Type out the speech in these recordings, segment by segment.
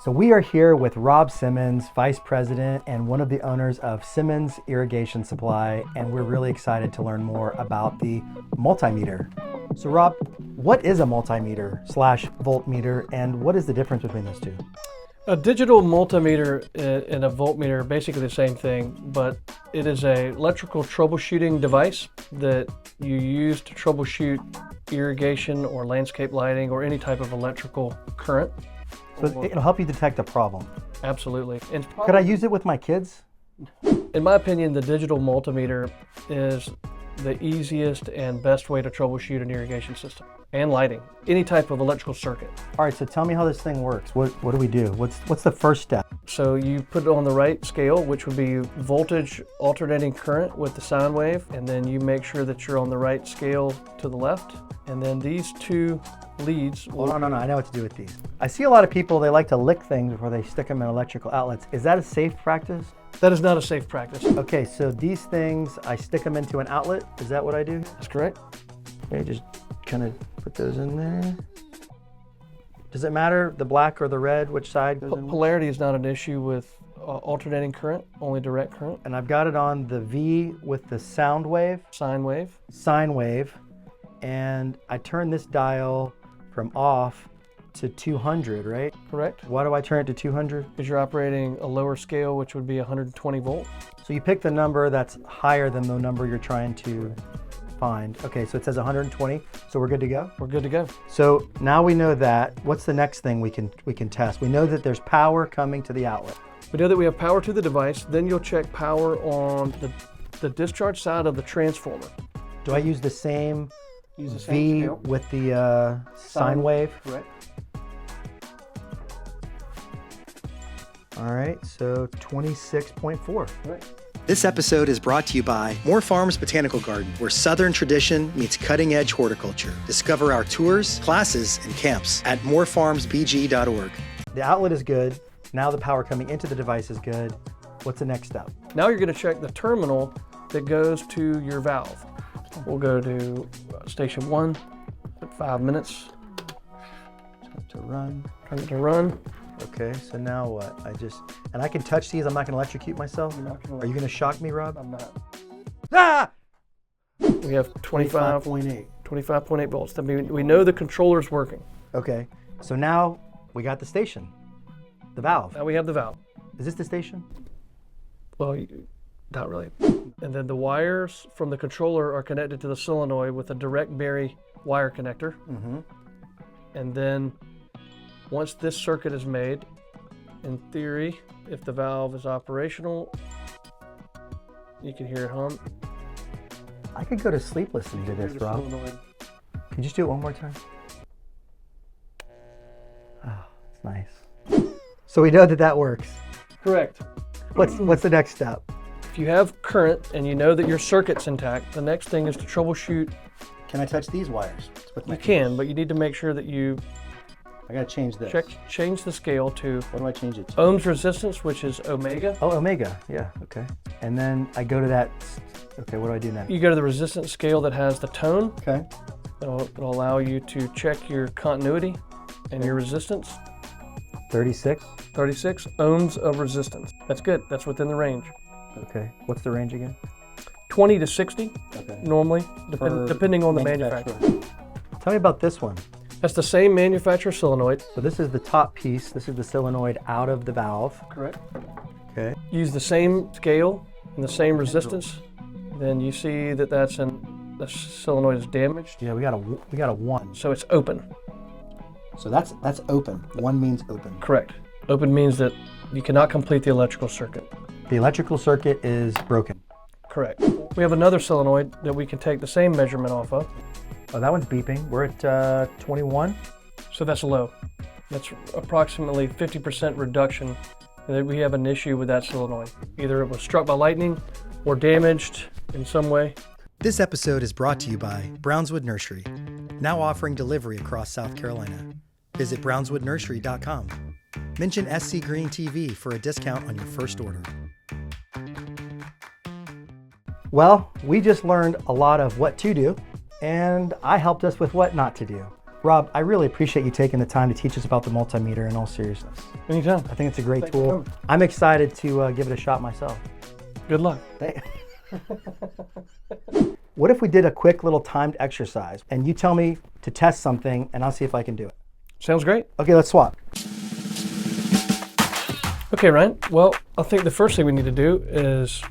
So we are here with Rob Simmons, Vice President and one of the owners of Simmons Irrigation Supply, and we're really excited to learn more about the multimeter. So Rob, what is a multimeter / voltmeter, and what is the difference between those two? A digital multimeter and a voltmeter are basically the same thing, but it is an electrical troubleshooting device that you use to troubleshoot irrigation or landscape lighting or any type of electrical current. So it'll help you detect a problem. Absolutely. And Could I use it with my kids? in my opinion, the digital multimeter is the easiest and best way to troubleshoot an irrigation system and lighting, any type of electrical circuit. All right, so tell me how this thing works. What do we do? What's the first step? So you put it on the right scale, which would be voltage alternating current with the sine wave, and then you make sure that you're on the right scale to the left. And then these two leads will... Oh, no, I know what to do with these. I see a lot of people, they like to lick things before they stick them in electrical outlets. Is that a safe practice? That is not a safe practice. Okay, so these things, I stick them into an outlet. Is that what I do? That's correct. Okay, just kind of put those in there. Does it matter, the black or the red, which side goes in? Polarity is not an issue with alternating current, only direct current. And I've got it on the V with the sound wave. Sine wave. Sine wave. And I turn this dial from off to 200, right? Correct. Why do I turn it to 200? Because you're operating a lower scale, which would be 120 volt. So you pick the number that's higher than the number you're trying to find. Okay, so it says 120, so we're good to go? We're good to go. So now we know that. What's the next thing we can test? We know that there's power coming to the outlet. We know that we have power to the device. Then you'll check power on the discharge side of the transformer. Do I use the same Use the same V scale. with the sine wave? Correct. All right, so 26.4. Correct. This episode is brought to you by Moore Farms Botanical Garden, where Southern tradition meets cutting-edge horticulture. Discover our tours, classes, and camps at moorefarmsbg.org. The outlet is good. Now the power coming into the device is good. What's the next step? Now you're going to check the terminal that goes to your valve. We'll go to station 1 at 5 minutes. To run. Turn it to run. Okay, so now what? And I can touch these. I'm not gonna electrocute myself. Are you gonna shock me, Rob? I'm not. Ah! We have 25.8. 25.8 volts. That means we know the controller's working. Okay, so now we got the station, the valve. Now we have the valve. Is this the station? Well, not really. And then the wires from the controller are connected to the solenoid with a direct bury wire connector. Mm-hmm. And then once this circuit is made, in theory, if the valve is operational, you can hear it hum. I could go to sleep listening to this, Rob. Can you just do it one more time? Oh, it's nice. So we know that works. Correct. What's the next step? If you have current and you know that your circuit's intact, the next thing is to troubleshoot. Can I touch these wires? You can, but you need to make sure that you I gotta change this. change the scale to What do I change it to? ohms resistance, which is omega. Oh, omega. Yeah, okay. And then I go to that. Okay, what do I do next? You go to the resistance scale that has the tone. Okay. It'll allow you to check your continuity and your resistance. 36. 36 ohms of resistance. That's good. That's within the range. Okay. What's the range again? 20 to 60 Okay. normally, depending on the manufacturer. Tell me about this one. That's the same manufacturer solenoid. So this is the top piece. This is the solenoid out of the valve. Correct. Okay. Use the same scale and the same resistance. Then you see that the solenoid is damaged. Yeah, we got a 1. So it's open. So that's open. 1 means open. Correct. Open means that you cannot complete the electrical circuit. The electrical circuit is broken. Correct. We have another solenoid that we can take the same measurement off of. Oh, that one's beeping. We're at 21. So that's low. That's approximately 50% reduction. And we have an issue with that solenoid. Either it was struck by lightning or damaged in some way. This episode is brought to you by Brownswood Nursery, now offering delivery across South Carolina. Visit brownswoodnursery.com. Mention SC Green TV for a discount on your first order. Well, we just learned a lot of what to do, and I helped us with what not to do. Rob, I really appreciate you taking the time to teach us about the multimeter in all seriousness. Anytime. I think it's a great Thanks for tool. coming. I'm excited to give it a shot myself. Good luck. What if we did a quick little timed exercise and you tell me to test something and I'll see if I can do it? Sounds great. Okay, let's swap. Okay, Ryan. Well, I think the first thing we need to do is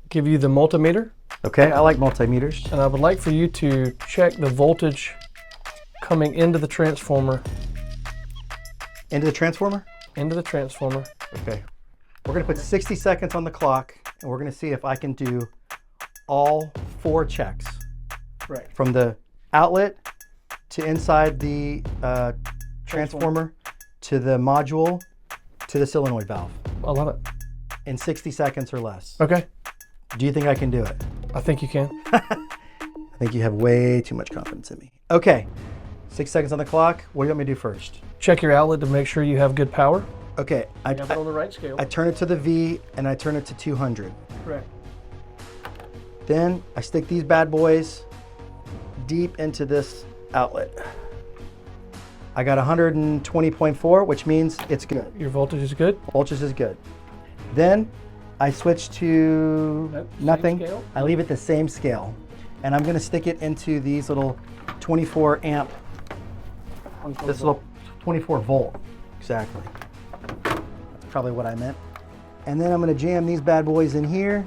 give you the multimeter. Okay, I like multimeters. And I would like for you to check the voltage coming into the transformer. Into the transformer? Into the transformer. Okay. We're gonna put 60 seconds on the clock and we're gonna see if I can do all 4 checks. Right. From the outlet to inside the transformer to the module to the solenoid valve I love it. in 60 seconds or less. Okay. Do you think I can do it? I think you can. I think you have way too much confidence in me. Okay, 6 seconds on the clock. What do you want me to do first? Check your outlet to make sure you have good power. Okay, You have it on the right scale. I turn it to the V and I turn it to 200. Correct. Then I stick these bad boys deep into this outlet. I got 120.4, which means it's good. Your voltage is good. Voltage is good. Then I switch to Nope, same nothing. scale. I leave it the same scale. And I'm gonna stick it into these little 24 amp, this little 24 volt, exactly. That's probably what I meant. And then I'm gonna jam these bad boys in here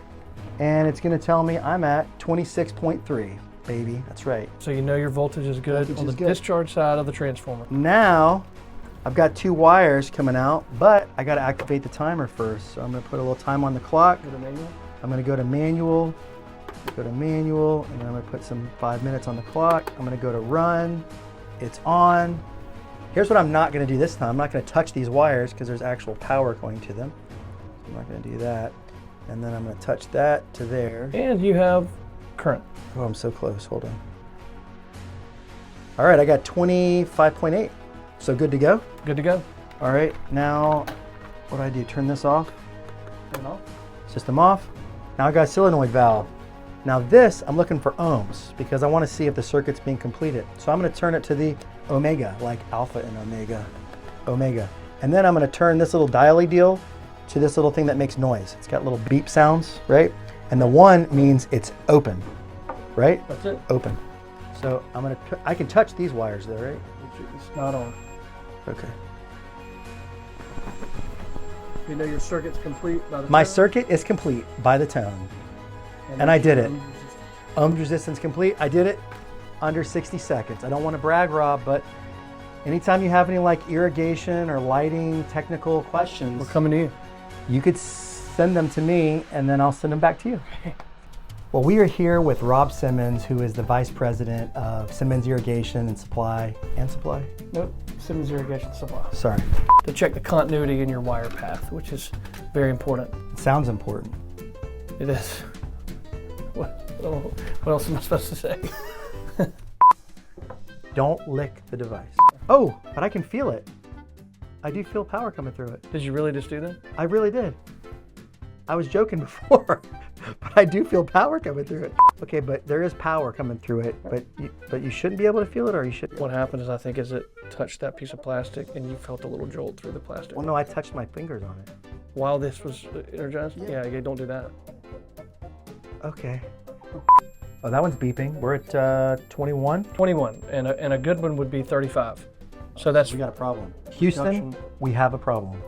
and it's gonna tell me I'm at 26.3, baby, that's right. So you know your voltage is good Voltage on the is good. discharge side of the transformer. Now, I've got 2 wires coming out, but I gotta activate the timer first. So I'm gonna put a little time on the clock. Go to manual. I'm gonna go to manual, and then I'm gonna put some 5 minutes on the clock. I'm gonna go to run, it's on. Here's what I'm not gonna do this time. I'm not gonna touch these wires because there's actual power going to them. So I'm not gonna do that. And then I'm gonna touch that to there. And you have current. Oh, I'm so close, hold on. All right, I got 25.8. So good to go? Good to go. All right, now what do I do? Turn this off? Turn it off. System off. Now I got a solenoid valve. Now this, I'm looking for ohms because I want to see if the circuit's being completed. So I'm going to turn it to the omega, like alpha and omega. And then I'm going to turn this little dial-y deal to this little thing that makes noise. It's got little beep sounds, right? And the 1 means it's open, right? That's it. Open. So I can touch these wires though, right? It's not on. Okay. You know your circuit's complete by the My tone? circuit is complete by the tone. And I did it. Ohms resistance complete. I did it under 60 seconds. I don't want to brag, Rob, but anytime you have any like irrigation or lighting technical questions, We're coming to you. you could send them to me and then I'll send them back to you. Well, we are here with Rob Simmons, who is the Vice President of Simmons Irrigation and Supply. Nope. Simmons Irrigation Supply. Sorry. To check the continuity in your wire path, which is very important. It sounds important. It is. What else am I supposed to say? Don't lick the device. Oh, but I can feel it. I do feel power coming through it. Did you really just do that? I really did. I was joking before, but I do feel power coming through it. Okay, but there is power coming through it, but you shouldn't be able to feel it, or you should. What happened is, I think, is it touched that piece of plastic and you felt a little jolt through the plastic. Well, no, I touched my fingers on it. While this was energized? Yeah, don't do that. Okay. Oh, that one's beeping. We're at 21. 21, and a good one would be 35. So that's We got a problem. Houston, Production. we have a problem.